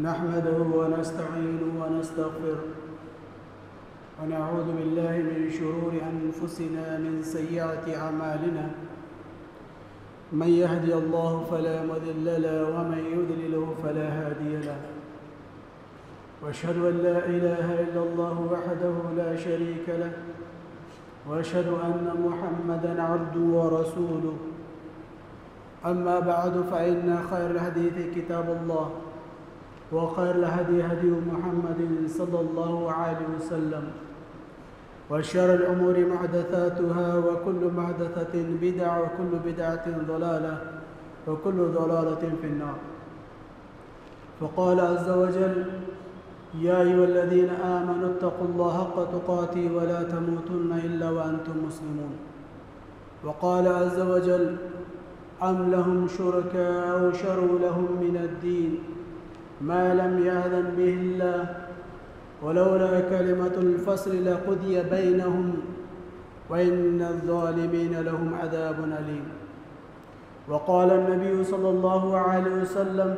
نحمده ونستعينه ونستغفره ونعوذ بالله من شرور أنفسنا من سيئات أعمالنا من يهدي الله فلا مضل له ومن يضلل فلا هادي له وأشهد أن لا إله إلا الله وحده لا شريك له وأشهد أن محمدًا عبده ورسوله أما بعد فإن خير الحديث كتاب الله وخير الهدي هدي محمد صلى الله عليه وسلم وشر الأمور محدثاتها وكل محدثة بدعة وكل بدعة ضلالة وكل ضلالة في النار. فقال عز وجل: يا أيها الذين آمنوا اتقوا الله حق تقاته ولا تموتن إلا وأنتم مسلمون. وقال عز وجل: أم لهم شركاء شرعوا لهم من الدين ما لم يأذن به الله ولولا كلمة الفصل لقضي بينهم وإن الظالمين لهم عذاب أليم. وقال النبي صلى الله عليه وسلم: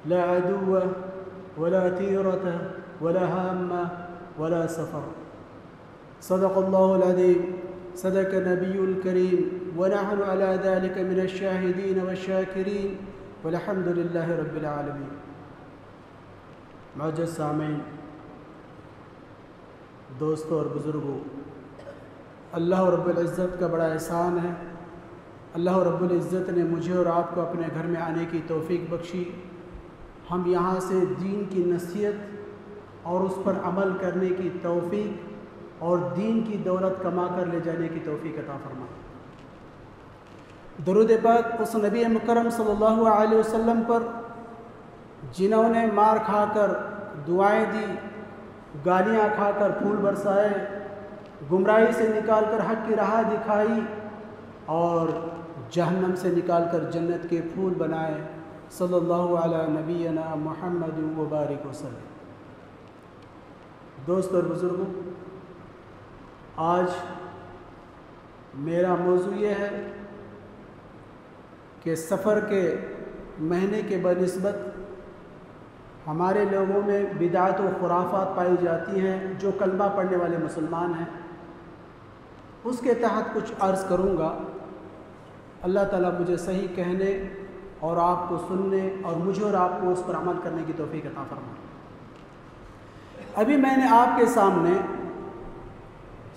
لا عدو ولا تيرة ولا هامة ولا سفر. صدق الله العظيم، صدق النبي الكريم، ونحن على ذلك من الشاهدين والشاكرين والحمد لله رب العالمين. معزز سامعین، دوستوں اور بزرگوں، اللہ رب العزت کا بڑا احسان ہے. اللہ رب العزت نے مجھے اور آپ کو اپنے گھر میں آنے کی توفیق بخشی. ہم یہاں سے دین کی نصیحت اور اس پر عمل کرنے کی توفیق اور دین کی دولت کما کر لے جانے کی توفیق عطا فرمائے. درود پاک اس نبی مکرم صلی اللہ علیہ وسلم پر جنہوں نے مار کھا کر دعائیں دی، گالیاں کھا کر پھول برسائے، گمراہی سے نکال کر حق کی راہ دکھائی اور جہنم سے نکال کر جنت کے پھول بنائے. صلی اللہ علیہ نبینا محمد وبارک وسلم. دوستوں اور بزرگوں، آج میرا موضوع یہ ہے کہ سفر کے مہینے کے بنسبت ہمارے لوگوں میں بدعت و خرافات پائی جاتی ہیں جو کلمہ پڑھنے والے مسلمان ہیں. اس کے تحت کچھ عرض کروں گا. اللہ تعالیٰ مجھے صحیح کہنے اور آپ کو سننے اور مجھے اور آپ کو اس پر عمل کرنے کی توفیق عطا فرمائے. ابھی میں نے آپ کے سامنے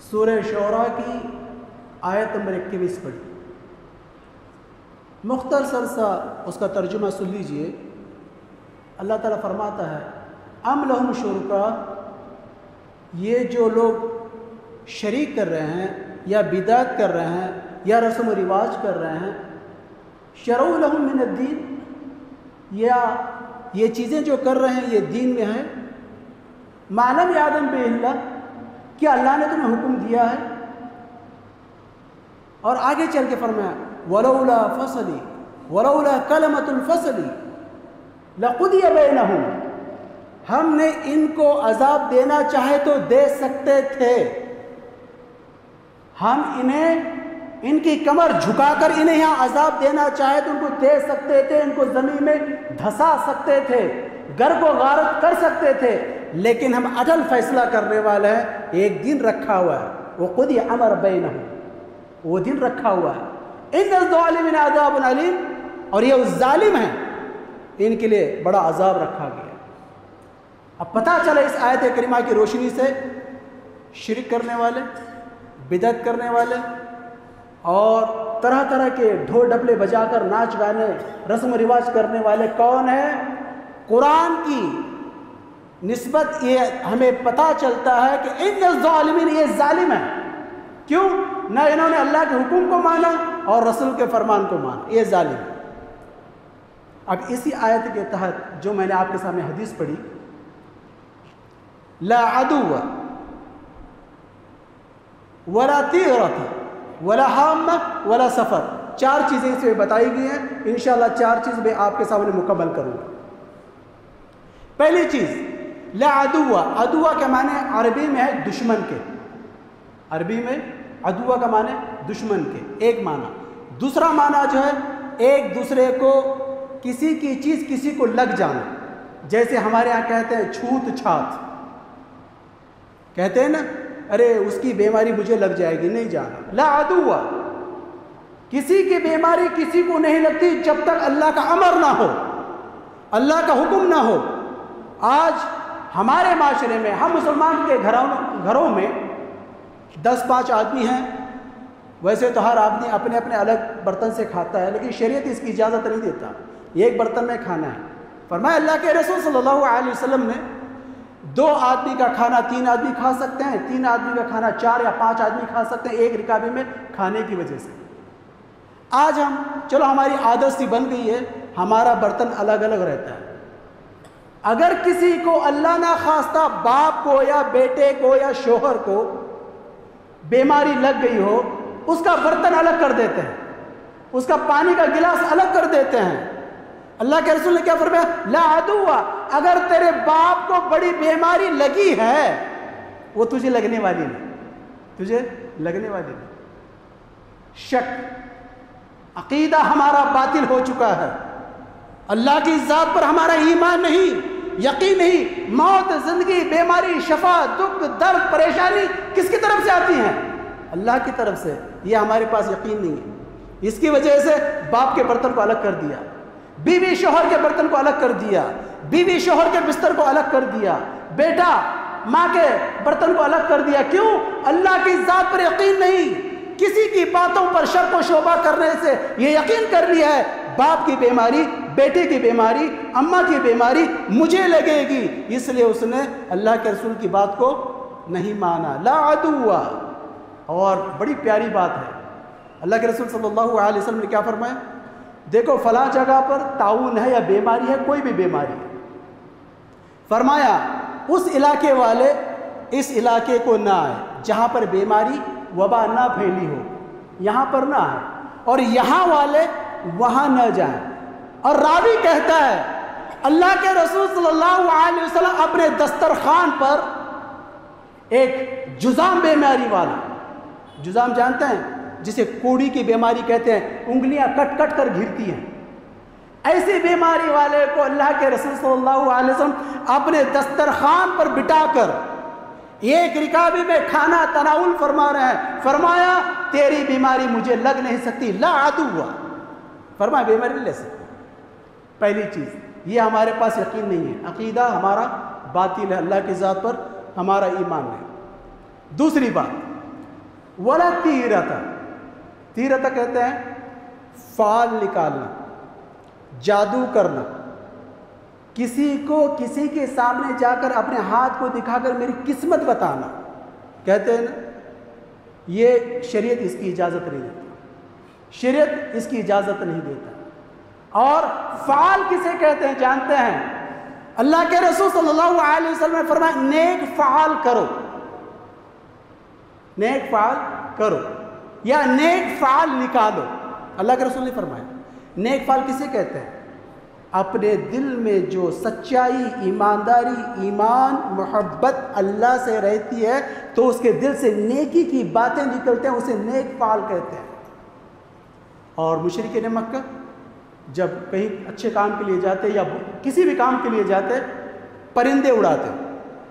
سورہ شعراء کی آیت نمبر 21 پڑھی. مختصر سا اس کا ترجمہ سن لیجئے. اللہ تعالیٰ فرماتا ہے: ام لہم شرکاء، یہ جو لوگ شریک کر رہے ہیں یا بدعت کر رہے ہیں یا رسم و رواج کر رہے ہیں، شرعوا لہم من الدین، یا یہ چیزیں جو کر رہے ہیں یہ دین میں ہیں، ما لم یأذن بہ اللہ، کیا اللہ نے تمہیں حکم دیا ہے؟ اور آگے چل کے فرمایا: ولولا فصلی ولولا کلمۃ الفصل لقضی بینہم، ہم نے ان کو عذاب دینا چاہے تو دے سکتے تھے. ہم ان کی کمر جھکا کر انہیں یہاں عذاب دینا چاہے تو ان کو دے سکتے تھے، ان کو زمین میں دھسا سکتے تھے، گھر کو غارت کر سکتے تھے، لیکن ہم عدل فیصلہ کرنے والے ہیں. ایک دن رکھا ہوا ہے، وقضی امر بینہم، وہ دن رکھا ہوا ہے. ان الظالمین عذاب علیم، اور یہ اس ظالم ہیں، ان کے لیے بڑا عذاب رکھا گیا. اب پتہ چلا اس آیت کریمہ کی روشنی سے شرک کرنے والے، بدعت کرنے والے اور طرح طرح کے ڈھول ڈپلے بجا کر ناچ گانے رسم و رواج کرنے والے کون ہیں. قرآن کی نسبت یہ ہمیں پتہ چلتا ہے کہ ان الظالمین، یہ ظالم ہیں. کیوں؟ نہ انہوں نے اللہ کے حکم کو مانا اور رسول کے فرمان کو مانا، یہ ظالم ہے. اب اسی آیت کے تحت جو میں نے آپ کے سامنے حدیث پڑھی، لا عدو ولا تیرۃ ولا ہامہ ولا سفر، 4 چیزیں اس میں بتائی گئی ہیں. انشاءاللہ 4 چیز میں آپ کے سامنے مکمل کروں گا. پہلی چیز، لا عدو. عدو کا معنی عربی میں ہے دشمن کے. عربی میں عدو کا معنی دشمن کے، ایک معنی. دوسرا معنی جو ہے ایک دوسرے کو کسی کی چیز کسی کو لگ جانا، جیسے ہمارے ہاں کہتے ہیں چھوت چھات، کہتے ہیں نا ارے اس کی بیماری مجھے لگ جائے گی، نہیں جانا۔ لا عدو، کسی کی بیماری کسی کو نہیں لگتی جب تک اللہ کا امر نہ ہو، اللہ کا حکم نہ ہو۔ آج ہمارے معاشرے میں، ہم مسلمان کے گھروں میں 10-5 آدمی ہیں، ویسے تو ہر آدمی اپنے اپنے الگ برتن سے کھاتا ہے، لیکن شریعت اس کی اجازت نہیں دیتا ایک برتن میں کھانا ہے۔ فرمایا اللہ کے رسول صلی اللہ علیہ وسلم نے 2 آدمی کا کھانا 3 آدمی کھا سکتے ہیں، 3 آدمی کا کھانا 4 یا 5 آدمی کھا سکتے ہیں ایک رکابے میں کھانے کی وجہ سے۔ آج ہم چلو ہماری عادت سی بن گئی ہے، ہمارا برتن الگ الگ رہتا ہے۔ اگر کسی کو اللہ نہ خواستہ باپ کو یا بیٹے کو یا شوہر کو بیماری لگ گئی ہو، اس کا برتن الگ کر دیتے ہیں، اس کا پانی کا گلاس الگ کر دیتے ہیں۔ اللہ کے رسول نے کیا فرمایا؟ لا عدو، اگر تیرے باپ کو بڑی بیماری لگی ہے وہ تجھے لگنے والی نہیں، تجھے لگنے والی نہیں۔ شک، عقیدہ ہمارا باطل ہو چکا ہے، اللہ کی ذات پر ہمارا ایمان نہیں، یقین نہیں۔ موت، زندگی، بیماری، شفا، دکھ، درد، پریشانی کس کی طرف سے آتی ہیں؟ اللہ کی طرف سے۔ یہ ہمارے پاس یقین نہیں ہے، اس کی وجہ سے باپ کے برتن کو الگ کر دیا، بیوی شوہر کے برتن کو الگ کر دیا، بیوی شوہر کے بستر کو الگ کر دیا، بیٹا ماں کے برتن کو الگ کر دیا۔ کیوں؟ اللہ کی ذات پر یقین نہیں، کسی کی باتوں پر شک و شبہ کرنے سے یہ یقین کر لیا ہے باپ کی بیماری، بیٹے کی بیماری، اماں کی بیماری مجھے لگے گی، اس لیے اس نے اللہ کے رسول کی بات کو نہیں مانا۔ لا عدو، اور بڑی پیاری بات ہے، اللہ کے رسول صلی اللہ علیہ وسلم نے کیا فرمایا؟ دیکھو فلاں جگہ پر طاعون ہے یا بیماری ہے، کوئی بھی بیماری ہے، فرمایا اس علاقے والے اس علاقے کو نہ آئے جہاں پر بیماری وبا نہ پھیلی ہو، یہاں پر نہ آئے، اور یہاں والے وہاں نہ جائیں۔ اور راوی کہتا ہے اللہ کے رسول صلی اللہ علیہ وسلم اپنے دسترخوان پر ایک جذام بیماری والا، جذام جانتے ہیں جسے کوڑی کی بیماری کہتے ہیں، انگلیاں کٹ کٹ کر گھرتی ہیں، ایسی بیماری والے کو اللہ کے رسول صلی اللہ علیہ وسلم اپنے دسترخوان پر بٹھا کر ایک رکابے میں کھانا تناول فرما رہے ہیں۔ فرمایا تیری بیماری مجھے لگ نہیں سکتی، لا عدو، فرمایا بیماری نہیں لے سکتی۔ پہلی چیز یہ ہمارے پاس یقین نہیں ہے، عقیدہ ہمارا باطل ہے، اللہ کی ذات پر ہمارا ایمان نہیں۔ دوسری بات، ولا تیرتا، تیرتا کہتے ہیں فال نکالنا، جادو کرنا، کسی کو کسی کے سامنے جا کر اپنے ہاتھ کو دکھا کر میری قسمت بتانا، کہتے ہیں نا، یہ شریعت اس کی اجازت نہیں دیتا، شریعت اس کی اجازت نہیں دیتا۔ اور فعال کسے کہتے ہیں جانتے ہیں؟ اللہ کے رسول صلی اللہ علیہ وسلم نے فرمایا نیک فعال کرو، نیک فعال کرو یا نیک فعال نکالو، اللہ کے رسول نے فرمایا۔ نیک فعال کسے کہتے ہیں؟ اپنے دل میں جو سچائی، ایمانداری، ایمان، محبت اللہ سے رہتی ہے تو اس کے دل سے نیکی کی باتیں نکلتے ہیں، اسے نیک فعال کہتے ہیں۔ اور مشرکین مکہ جب کہیں اچھے کام کے لیے جاتے یا کسی بھی کام کے لیے جاتے، پرندے اڑاتے،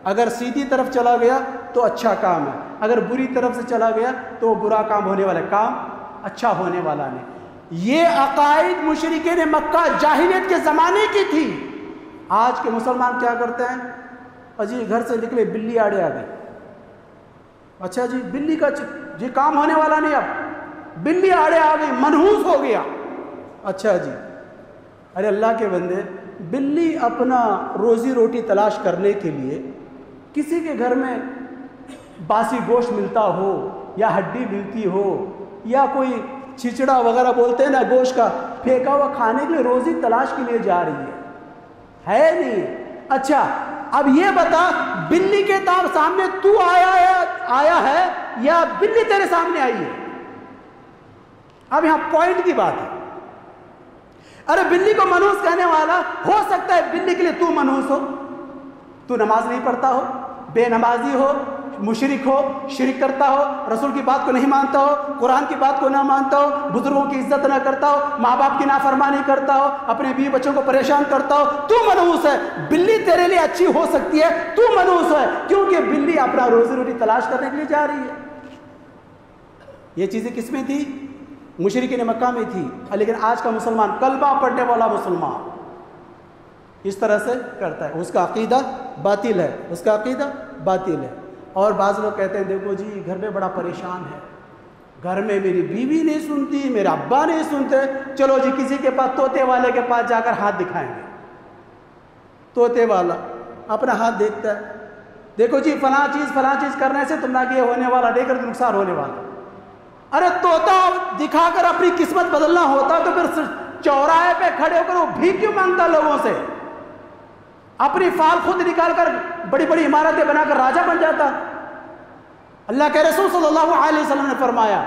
اگر سیدھی طرف چلا گیا تو اچھا کام ہے، اگر بری طرف سے چلا گیا تو وہ برا کام ہونے والا، کام اچھا ہونے والا نہیں۔ یہ عقائد مشرکین مکہ جاہلیت کے زمانے کی تھی۔ آج کے مسلمان کیا کرتے ہیں؟ اجی گھر سے نکلے بلی آڑے آ گئی، اچھا جی بلی کا جی کام ہونے والا نہیں، اب بلی آڑے آ گئی، منحوس ہو گیا، اچھا جی۔ ارے اللہ کے بندے، بلی اپنا روزی روٹی تلاش کرنے کے لیے کسی کے گھر میں باسی گوشت ملتا ہو یا ہڈی ملتی ہو یا کوئی چھچڑا وغیرہ بولتے ہیں نا گوشت کا، پھینکا ہوا کھانے کے لیے روزی تلاش کے لیے جا رہی ہے نہیں۔ اچھا اب یہ بتا، بلی کے سامنے تو آیا ہے یا بلی تیرے سامنے آئی ہے؟ اب یہاں پوائنٹ کی بات ہے۔ ارے بلی کو منحوس کہنے والا، ہو سکتا ہے بلی کے لیے تو منحوس ہو، تو نماز نہیں پڑھتا ہو، بے نمازی ہو، مشرک ہو، شرک کرتا ہو، رسول کی بات کو نہیں مانتا ہو، قرآن کی بات کو نہ مانتا ہو، بزرگوں کی عزت نہ کرتا ہو، ماں باپ کی نافرمانی کرتا ہو، اپنے بیوی بچوں کو پریشان کرتا ہو، تو منحوس ہے۔ بلی تیرے لیے اچھی ہو سکتی ہے، تو منحوس ہے، کیونکہ بلی اپنا روزی روٹی تلاش کرنے کے لیے جا رہی ہے۔ یہ چیزیں کس میں تھی؟ مشرکین مکہ میں تھی، لیکن آج کا مسلمان، کلمہ پڑھنے والا مسلمان اس طرح سے کرتا ہے، اس کا عقیدہ باطل ہے، اس کا عقیدہ باطل ہے۔ اور بعض لوگ کہتے ہیں دیکھو جی گھر میں بڑا پریشان ہے، گھر میں میری بیوی نہیں سنتی، میرے ابا نہیں سنتے، چلو جی کسی کے پاس طوطے والے کے پاس جا کر ہاتھ دکھائیں گے۔ طوطے والا اپنا ہاتھ دیکھتا ہے، دیکھو جی فلاں چیز کرنے سے تمہارا یہ ہونے والا، دے کر نقصان ہونے والا۔ ارے طوطا دکھا کر اپنی قسمت بدلنا ہوتا تو پھر چوراہے پہ کھڑے ہو کر وہ بھیک کیوں مانگتا لوگوں سے؟ اپنی فال خود نکال کر بڑی بڑی عمارتیں بنا کر راجہ بن جاتا۔ اللہ کے رسول صلی اللہ علیہ وسلم نے فرمایا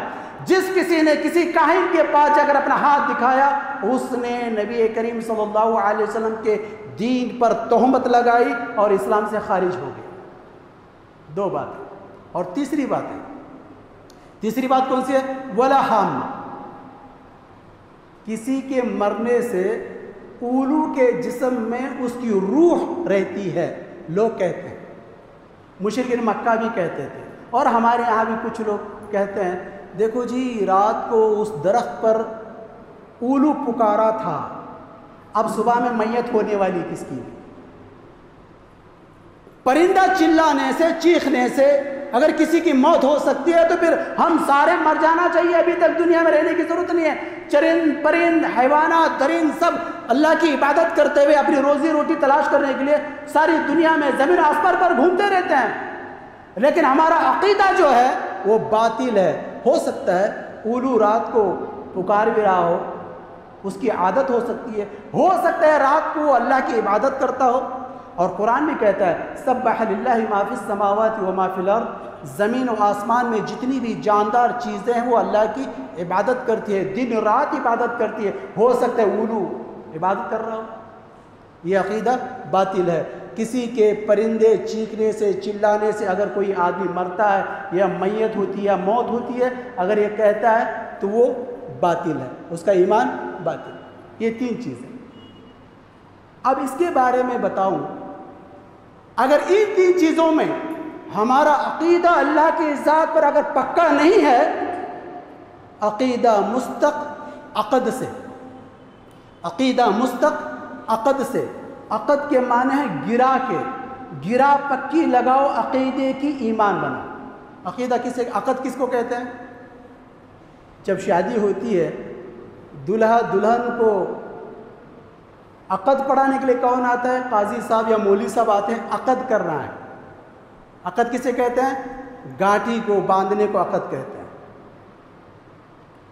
جس کسی نے کسی کاہن کے پاس جا کر اپنا ہاتھ دکھایا، اس نے نبی کریم صلی اللہ علیہ وسلم کے دین پر تہمت لگائی اور اسلام سے خارج ہو گیا۔ دو باتیں۔ اور تیسری بات کون سی ہے؟ ولا ہم، کسی کے مرنے سے اولو کے جسم میں اس کی روح رہتی ہے، لوگ کہتے ہیں، مشرکین مکہ بھی کہتے تھے، اور ہمارے یہاں بھی کچھ لوگ کہتے ہیں دیکھو جی رات کو اس درخت پر اولو پکارا تھا، اب صبح میں میت ہونے والی کس کی؟ پرندہ چلانے سے، چیخنے سے اگر کسی کی موت ہو سکتی ہے تو پھر ہم سارے مر جانا چاہیے، ابھی تک دنیا میں رہنے کی ضرورت نہیں ہے۔ چرند پرند حیوانات درند سب اللہ کی عبادت کرتے ہوئے اپنی روزی روٹی تلاش کرنے کے لیے ساری دنیا میں زمین آسمان پر گھومتے رہتے ہیں، لیکن ہمارا عقیدہ جو ہے وہ باطل ہے۔ ہو سکتا ہے اولو رات کو پکار بھی رہا ہو، اس کی عادت ہو سکتی ہے، ہو سکتا ہے رات کو اللہ کی عبادت کرتا ہو، اور قرآن بھی کہتا ہے سبح للہ ما فی السماوات و ما فی الارض، زمین و آسمان میں جتنی بھی جاندار چیزیں ہیں وہ اللہ کی عبادت کرتی ہے، دن رات عبادت کرتی ہے۔ ہو سکتا ہے اولو عبادت کر رہا ہو۔ یہ عقیدہ باطل ہے۔ کسی کے پرندے چیخنے سے، چلانے سے اگر کوئی آدمی مرتا ہے یا میت ہوتی ہے یا موت ہوتی ہے، اگر یہ کہتا ہے تو وہ باطل ہے، اس کا ایمان باطل۔ یہ تین چیزیں۔ اب اس کے بارے میں بتاؤں، اگر ان تین چیزوں میں ہمارا عقیدہ اللہ کی ذات پر اگر پکا نہیں ہے، عقیدہ مستق عقد سے، عقیدہ مستق عقد سے، عقد کے معنی ہے گرا کے، گرا پکی لگاؤ عقیدے کی، ایمان بنا۔ عقیدہ عقد کس کو کہتے ہیں؟ جب شادی ہوتی ہے دلہا دلہن کو عقد پڑھانے کے لیے کون آتا ہے؟ قاضی صاحب یا مولوی صاحب آتے ہیں، عقد کرنا ہے۔ عقد کسے کہتے ہیں؟ گانٹھی کو باندھنے کو عقد کہتے ہیں۔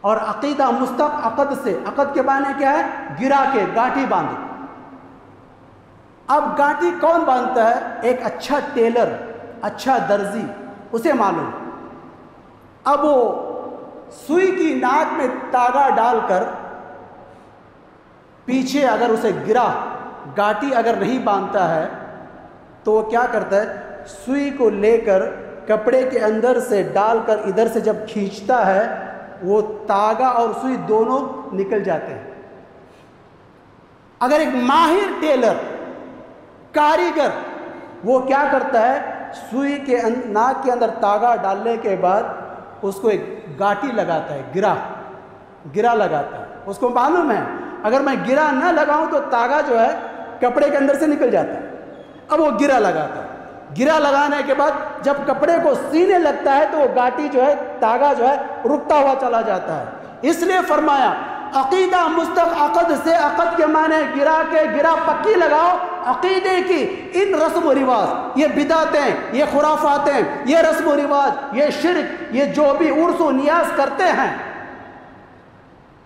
اور عقیدہ مستق عقد سے، عقد کے معنی کیا ہے؟ گرا کے، گانٹھی باندھے۔ اب گانٹھی کون باندھتا ہے؟ ایک اچھا ٹیلر، اچھا درزی، اسے معلوم۔ اب وہ سوئی کی ناک میں تاگا ڈال کر پیچھے اگر اسے گرا، گانٹھی اگر نہیں باندھتا ہے تو وہ کیا کرتا ہے؟ سوئی کو لے کر کپڑے کے اندر سے ڈال کر ادھر سے جب کھینچتا ہے وہ تاگا اور سوئی دونوں نکل جاتے ہیں۔ اگر ایک ماہر ٹیلر، کاریگر، وہ کیا کرتا ہے؟ سوئی کے ناک کے اندر تاگا ڈالنے کے بعد اس کو ایک گانٹھی لگاتا ہے، گرا لگاتا ہے۔ اس کو معلوم ہے اگر میں گرا نہ لگاؤں تو تاگا جو ہے کپڑے کے اندر سے نکل جاتا ہے۔ اب وہ گرا لگاتا ہے، گرا لگانے کے بعد جب کپڑے کو سینے لگتا ہے تو وہ گانٹھی جو ہے، تاگا جو ہے رکتا ہوا چلا جاتا ہے۔ اس لیے فرمایا عقیدہ مستق عقد سے، عقد کے معنی گرا کے، گرا پکی لگاؤ عقیدے کی۔ ان رسم و رواج، یہ بدعتیں، یہ خرافاتیں، یہ رسم و رواج، یہ شرک، یہ جو بھی عرس و نیاز کرتے ہیں،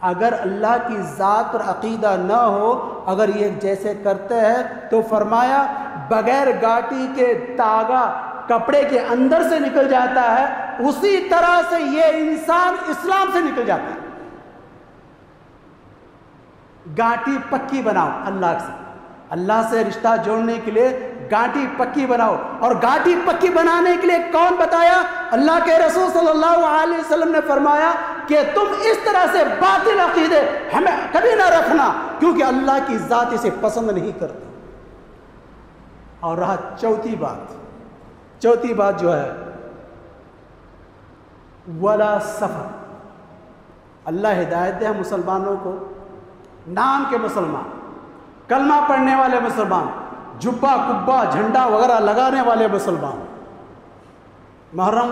اگر اللہ کی ذات پر عقیدہ نہ ہو، اگر یہ جیسے کرتے ہیں تو فرمایا بغیر گانٹھی کے تاگا کپڑے کے اندر سے نکل جاتا ہے، اسی طرح سے یہ انسان اسلام سے نکل جاتا ہے۔ گانٹھی پکی بناؤ اللہ سے، اللہ سے رشتہ جوڑنے کے لیے گانٹھی پکی بناؤ. اور گانٹھی پکی بنانے کے لیے کون بتایا؟ اللہ کے رسول صلی اللہ علیہ وسلم نے فرمایا کہ تم اس طرح سے باطل عقیدے ہمیں کبھی نہ رکھنا، کیونکہ اللہ کی ذات اسے پسند نہیں کرتی. اور رہا چوتھی بات جو ہے ولا سفر. اللہ ہدایت دے مسلمانوں کو، نام کے مسلمان، کلمہ پڑھنے والے مسلمان، جبہ کبا جھنڈا وغیرہ لگانے والے مسلمان، محرم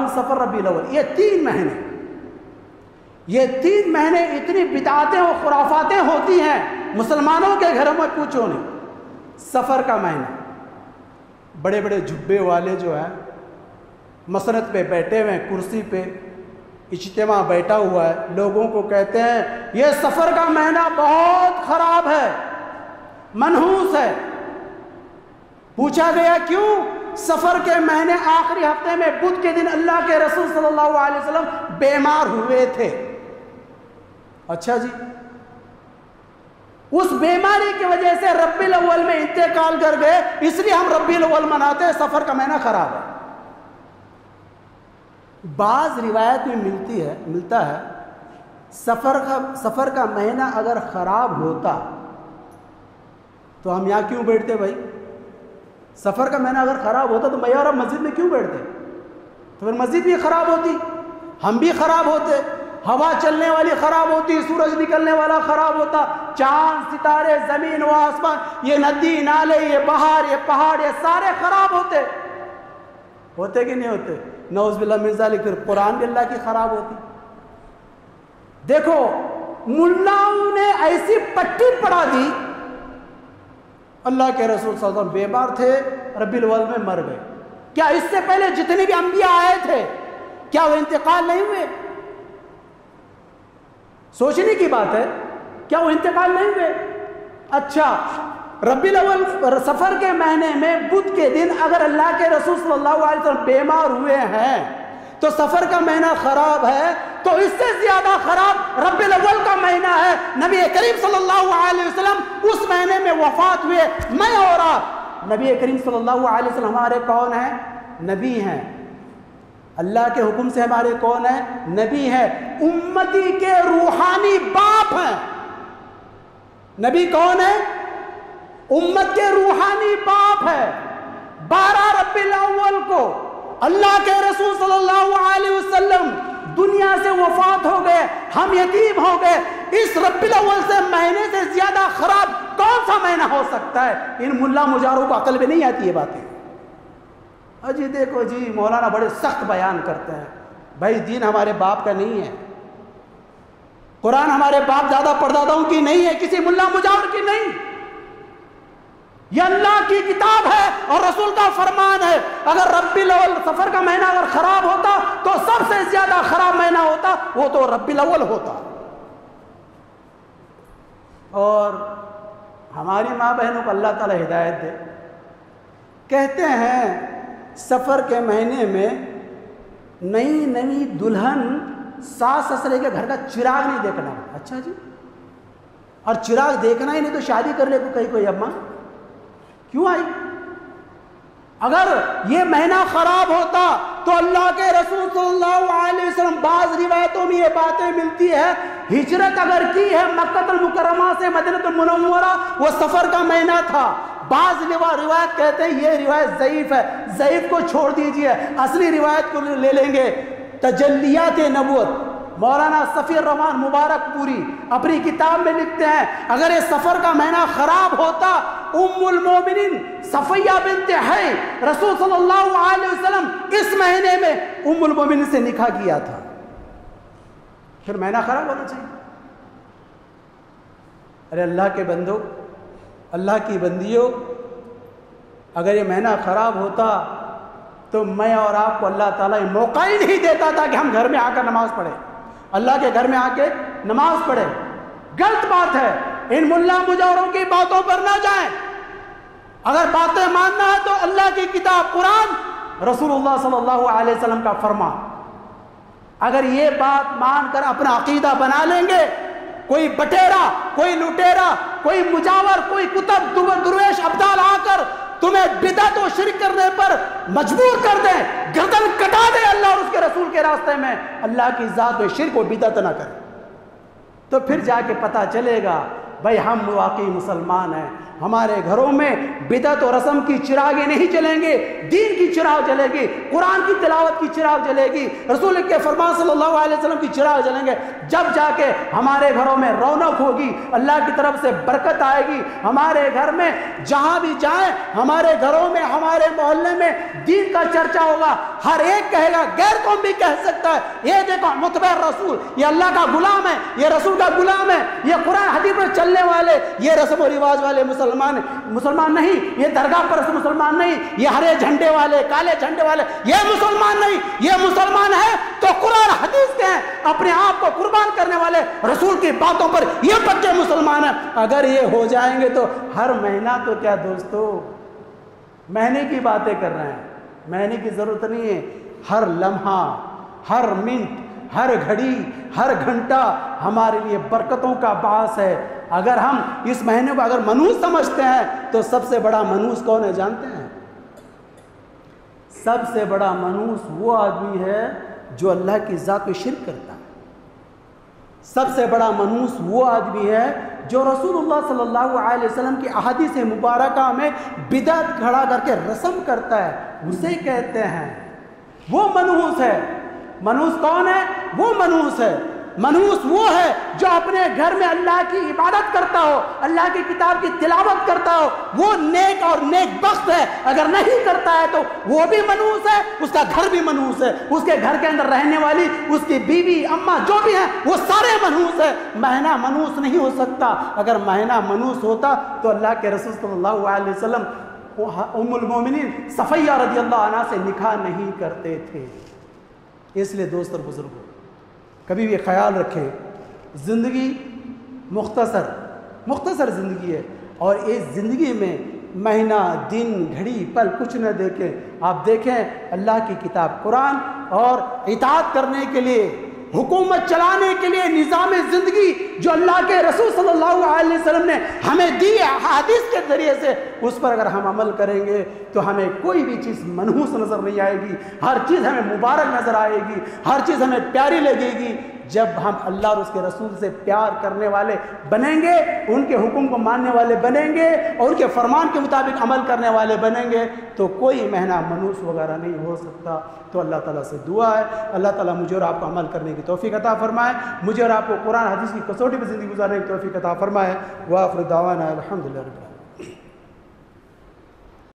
سفر ربیع الاول، یہ تین مہینے اتنی بدعتیں و خرافاتیں ہوتی ہیں مسلمانوں کے گھروں میں پوچھو نہیں. سفر کا مہینہ، بڑے بڑے جبے والے جو ہیں مسند پہ بیٹھے ہوئے ہیں، کرسی پہ اجتماع بیٹھا ہوا ہے، لوگوں کو کہتے ہیں یہ سفر کا مہینہ بہت خراب ہے، منحوس ہے. پوچھا گیا کیوں؟ سفر کے مہینے آخری ہفتے میں بدھ کے دن اللہ کے رسول صلی اللہ علیہ وسلم بیمار ہوئے تھے. اچھا جی، اس بیماری کی وجہ سے ربیع الاول میں انتقال کر گئے، اس لیے ہم ربیع الاول مناتے ہیں، سفر کا مہینہ خراب ہے. بعض روایت میں ملتا ہے سفر کا مہینہ اگر خراب ہوتا تو ہم یہاں کیوں بیٹھتے بھائی؟ سفر کا مہینہ اگر خراب ہوتا تو میں اور آپ مسجد میں کیوں بیٹھتے؟ تو پھر مسجد بھی خراب ہوتی، ہم بھی خراب ہوتے، ہوا چلنے والی خراب ہوتی، سورج نکلنے والا خراب ہوتا، چاند ستارے زمین و آسمان، یہ ندی نالے، یہ بہار، یہ پہاڑ، یہ سارے خراب ہوتے کہ نہیں ہوتے؟ نعوذ باللہ من ذالک. پھر قرآن بھی اللہ کی خراب ہوتی. دیکھو ملاؤں نے ایسی پٹی پڑا دی، اللہ کے رسول صلی اللہ علیہ وسلم بیمار تھے، ربیع الاول میں مر گئے. کیا اس سے پہلے جتنے بھی انبیاء آئے تھے کیا وہ انتقال نہیں ہوئے؟ سوچنے کی بات ہے، کیا وہ انتقال نہیں ہوئے؟ اچھا، ربیع الاول سفر کے مہینے میں بدھ کے دن اگر اللہ کے رسول صلی اللہ علیہ وسلم بیمار ہوئے ہیں تو سفر کا مہینہ خراب ہے، تو اس سے زیادہ خراب ربیع الاول کا مہینہ ہے. نبی کریم صلی اللہ علیہ وسلم اس مہینے میں وفات ہوئے. میں اور آپ، نبی کریم صلی اللہ علیہ وسلم ہمارے کون ہیں؟ نبی ہیں. اللہ کے حکم سے ہمارے کون ہیں؟ نبی ہیں. امتی کے روحانی باپ ہیں. نبی کون ہے؟ امت کے روحانی باپ ہے. 12 ربیع الاول کو اللہ کے رسول صلی اللہ علیہ وسلم دنیا سے وفات ہو گئے، ہم یتیم ہو گئے. اس ربیع الاول سے مہینے سے زیادہ خراب کون سا مہینہ ہو سکتا ہے؟ ان ملا مجاروں کو عقل میں نہیں آتی یہ باتیں. جی دیکھو جی، مولانا بڑے سخت بیان کرتے ہیں. بھائی دین ہمارے باپ کا نہیں ہے، قرآن ہمارے باپ دادا پرداداؤں کی نہیں ہے، کسی ملا مجاور کی نہیں. یہ اللہ کی کتاب ہے اور رسول کا فرمان ہے. اگر ربیع الاول سفر کا مہینہ اگر خراب ہوتا تو سب سے زیادہ خراب مہینہ ہوتا وہ تو ربیع الاول ہوتا. اور ہماری ماں بہنوں کو اللہ تعالی ہدایت دے. کہتے ہیں سفر کے مہینے میں نئی دلہن ساس سسرے کے گھر کا چراغ نہیں دیکھنا. اچھا جی، اور چراغ دیکھنا ہی نہیں تو شادی کر لے کوئی اماں کیوں آئی؟ اگر یہ مہینہ خراب ہوتا تو اللہ کے رسول صلی اللہ علیہ وسلم، بعض روایتوں میں یہ باتیں ملتی ہے، ہجرت اگر کی ہے مکہ المکرمہ سے مدینہ المنورہ، وہ سفر کا مہینہ تھا. بعض روایت کہتے ہیں یہ روایت ضعیف ہے، ضعیف کو چھوڑ دیجئے، اصلی روایت کو لے لیں گے. تجلیات نبوت مولانا صفی الرحمان مبارک پوری اپنی کتاب میں لکھتے ہیں اگر یہ سفر کا مہینہ خراب ہوتا، ام المومنین صفیہ بنت حی رسول صلی اللہ علیہ وسلم اس مہینے میں ام المومنین سے نکاح کیا تھا. پھر مہینہ خراب ہونا چاہیے؟ ارے اللہ کے بندو، اللہ کی بندیوں، اگر یہ مہینہ خراب ہوتا تو میں اور آپ کو اللہ تعالیٰ موقع ہی نہیں دیتا تھا کہ ہم گھر میں آ کر نماز پڑھیں، اللہ کے گھر میں آ کے نماز پڑھیں. غلط بات ہے، ان ملا مجاوروں کی باتوں پر نہ جائیں. اگر باتیں ماننا ہے تو اللہ کی کتاب قرآن، رسول اللہ صلی اللہ علیہ وسلم کا فرمان، اگر یہ بات مان کر اپنا عقیدہ بنا لیں گے کوئی بٹیرا، کوئی لٹیرا، کوئی مجاور، کوئی کتب درویش ابدال آ کر تمہیں بدعت و شرک کرنے پر مجبور کر دیں، گردن کٹا دے اللہ اور اس کے رسول کے راستے میں، اللہ کی ذات میں شرک و بدعت نہ کریں، تو پھر جا کے پتہ چلے گا بھائی ہم واقعی مسلمان ہیں۔ ہمارے گھروں میں بدعت و رسم کی چراغیں نہیں جلیں گے، دین کی چراغ جلے گی، قرآن کی تلاوت کی چراغ جلے گی، رسول کے فرمان صلی اللہ علیہ وسلم کی چراغ جلیں گے، جب جا کے ہمارے گھروں میں رونق ہوگی، اللہ کی طرف سے برکت آئے گی۔ ہمارے گھر میں جہاں بھی جائیں، ہمارے گھروں میں، ہمارے محلے میں دین کا چرچا ہوگا، ہر ایک کہے گا، غیر قوم بھی کہہ سکتا ہے یہ دیکھو متبع رسول، یہ اللہ کا غلام ہے، یہ رسول کا غلام ہے، یہ قرآن حدیث پر چلنے والے، یہ رسم و رواج والے مسلمان نہیں، یہ درگاہ پرست مسلمان نہیں، یہ ہرے جھنڈے والے، کالے جھنڈے والے، یہ مسلمان نہیں، یہ مسلمان ہے تو قرآن حدیث کے ہیں، اپنے آپ کو قربان کرنے والے، رسول کی باتوں پر یہ پکے مسلمان ہیں۔ اگر یہ ہو جائیں گے تو ہر مہینہ تو کیا دوستو مہینے کی باتیں کر رہے ہیں، مہینے کی ضرورت نہیں ہے، ہر لمحہ، ہر منٹ، ہر گھڑی، ہر گھنٹہ ہمارے لیے برکتوں کا باعث ہے۔ اگر ہم اس مہینے کو اگر منحوس سمجھتے ہیں تو سب سے بڑا منحوس کون ہے جانتے ہیں؟ سب سے بڑا منحوس وہ آدمی ہے جو اللہ کی ذات میں شرک کرتا ہے۔ سب سے بڑا منحوس وہ آدمی ہے جو رسول اللہ صلی اللہ علیہ وسلم کی احادیث مبارکہ میں بدعت کھڑا کر کے رسم کرتا ہے، اسے کہتے ہیں وہ منحوس ہے۔ منحوس کون ہے؟ وہ منحوس ہے۔ منحوس وہ ہے جو اپنے گھر میں اللہ کی عبادت کرتا ہو، اللہ کی کتاب کی تلاوت کرتا ہو، وہ نیک اور نیک بخت ہے۔ اگر نہیں کرتا ہے تو وہ بھی منحوس ہے، اس کا گھر بھی منحوس ہے، اس کے گھر کے اندر رہنے والی اس کی بیوی، اماں جو بھی ہیں وہ سارے منحوس ہیں۔ مہینہ منحوس نہیں ہو سکتا۔ اگر مہینہ منحوس ہوتا تو اللہ کے رسول صلی اللہ علیہ وسلم ام المومنین صفیہ رضی اللہ عنہا سے نکاح نہیں کرتے تھے۔ اس لیے دوست اور بزرگوں کبھی بھی خیال رکھیں، زندگی مختصر زندگی ہے، اور اس زندگی میں مہینہ، دن، گھڑی، پل کچھ نہ دیکھیں۔ آپ دیکھیں اللہ کی کتاب قرآن اور اطاعت کرنے کے لیے، حکومت چلانے کے لیے نظام زندگی جو اللہ کے رسول صلی اللہ علیہ وسلم نے ہمیں دی حدیث کے ذریعے سے، اس پر اگر ہم عمل کریں گے تو ہمیں کوئی بھی چیز منحوس نظر نہیں آئے گی، ہر چیز ہمیں مبارک نظر آئے گی، ہر چیز ہمیں پیاری لگے گی۔ جب ہم اللہ اور اس کے رسول سے پیار کرنے والے بنیں گے، ان کے حکم کو ماننے والے بنیں گے اور ان کے فرمان کے مطابق عمل کرنے والے بنیں گے تو کوئی مہینہ منحوس وغیرہ نہیں ہو سکتا۔ تو اللہ تعالیٰ سے دعا ہے اللہ تعالیٰ مجھے اور آپ کو عمل کرنے کی توفیق عطا فرمائے، مجھے اور آپ کو قرآن حدیث کی کسوٹی پر زندگی گزارنے کی توفیق عطا فرمائے۔ وآخر دعوانا الحمدللہ رب العالمین۔